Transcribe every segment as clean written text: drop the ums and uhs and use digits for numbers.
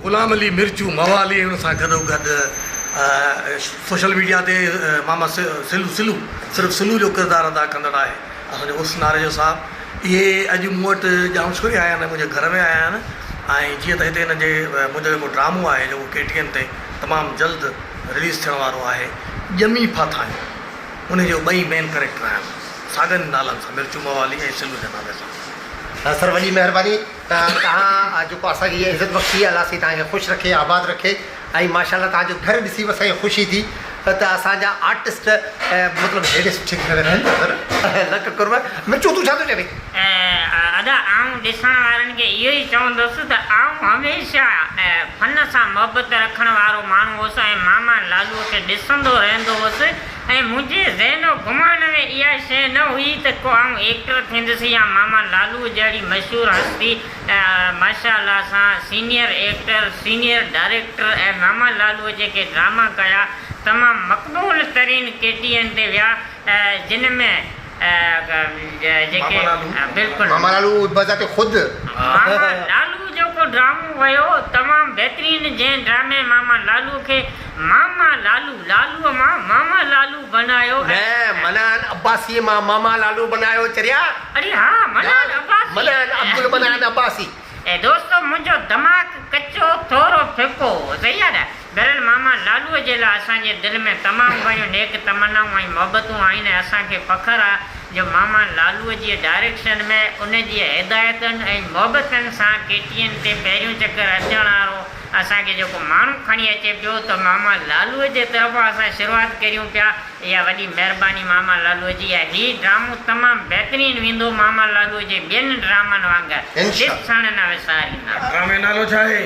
गुलाम अली मिर्चू मवाली उन सां गॾोगॾु सोशल मीडिया ते मामा सिलू सिर्फ़ु सिलू जो किरदारु अदा कंदड़ आहे असांजो उस नारेजो साहब। इहे अॼु मूं वटि जाम शुक्रिया आया आहिनि, मुंहिंजे घर में आया आहिनि ऐं जीअं त हिते हिन जे मुंहिंजो जेको ड्रामो आहे जेको KTN ते तमामु जल्द रिलीज़ थियण वारो आहे, ॼमी फाथा आहिनि, उनजो ॿई मेन कैरेक्टर आहिनि साॻियुनि नालनि सां, मिर्चू मवाली ऐं सिलू जे नाले सां। सर वॾी महिरबानी, तव्हां जेको असांखे इहा इज़त बख़्शी अलाह साईं तव्हांखे ख़ुशि रखे, आबाद रखे ऐं माशाल्लाह तव्हांजो घर ॾिसी बि असांखे ख़ुशी थी त असांजा आर्टिस्ट मतिलबु हेॾे सुठे घर में आहिनि। लख कुर्ब मिर्चू तूं छा थो चवे? अदा आऊं ॾिसण वारनि खे इहो ई चवंदुसि त आऊं हमेशह फन सां मोहबत रखण वारो माण्हू हुउसि ऐं मामा लालूअ खे ॾिसंदो रहंदो हुउसि ऐं मुंहिंजे ज़हनो घुमाइण में इहा शइ न हुई त को आऊं एक्टर थींदुसि या मामा लालूअ जहिड़ी मशहूरु हस्ती माशाअल्लाह सां सीनियर एक्टर, सीनियर डायरेक्टर ऐं मामा लालूअ जेके ड्रामा कया तमामु मक़बूल तरीन KTN ते विया, जिन में जेके बिल्कुलु मामा लालू बज़ाते ख़ुदि मामा लालू जेको ड्रामो वियो तमामु बहितरीन, जंहिं ड्रामे मामा लालू खे मामा लालूअ मां मामा लालू बनायो। मनान अब्बासी मां मामा लालू बनायो चरिया। अरे हा, मनान अब्बासी, मनान अब्दुल मनान अब्बासी। ऐं दोस्तो मुंहिंजो दिमाग़ कचो थोरो फिको सही आहे न। बहरहाल मामा लालूअ जे लाइ असांजे दिलि में तमामु घणियूं नेक तमन्नाऊं ऐं मोहबतूं आहिनि। असांखे फ़ख़्रु आहे जो मामा लालूअ जी डायरेक्शन में उन जी हिदायतुनि ऐं मोहबतनि सां KTN ते पहिरियों चकर अचण वारो असांखे जेको माण्हू खणी अचे पियो त मामा लालूअ जे तरफ़ां असां शुरूआति करियूं पिया। इहा वॾी महिरबानी मामा लालूअ जी आहे। हीउ ड्रामो तमामु बहितरीन वेंदो मामा लालूअ जे ॿियनि ड्रामनि वांगुरु, ॾिसण न विसारींदा। ड्रामे नालो छा आहे?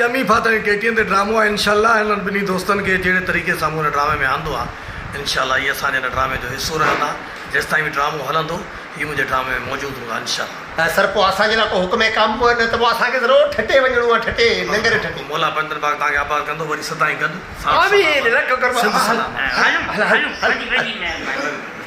ॼमी फाथा KTN ते ड्रामो आहे। इनशाला हिननि ॿिन्ही दोस्तनि खे जहिड़े तरीक़े सां मूं हिन ड्रामे में आंदो आहे, इनशाला इहे असांजे हिन ड्रामे जो हिसो रहंदा। जेसि ताईं बि ड्रामो हलंदो हीउ मुंहिंजे ड्रामे में मौजूदु हूंदा इनशाला। सर पोइ असांजे लाइ को हुकुम कमु न त पोइ असांखे ज़रूरु ठटे वञिणो आहे, ठटे नंगर ठटे मौला पंदर बाग तव्हांखे आबाद कंदो, वरी सदाईं गॾु। आमीन। लख कुर्बान। हलो हलो, वॾी महिरबानी।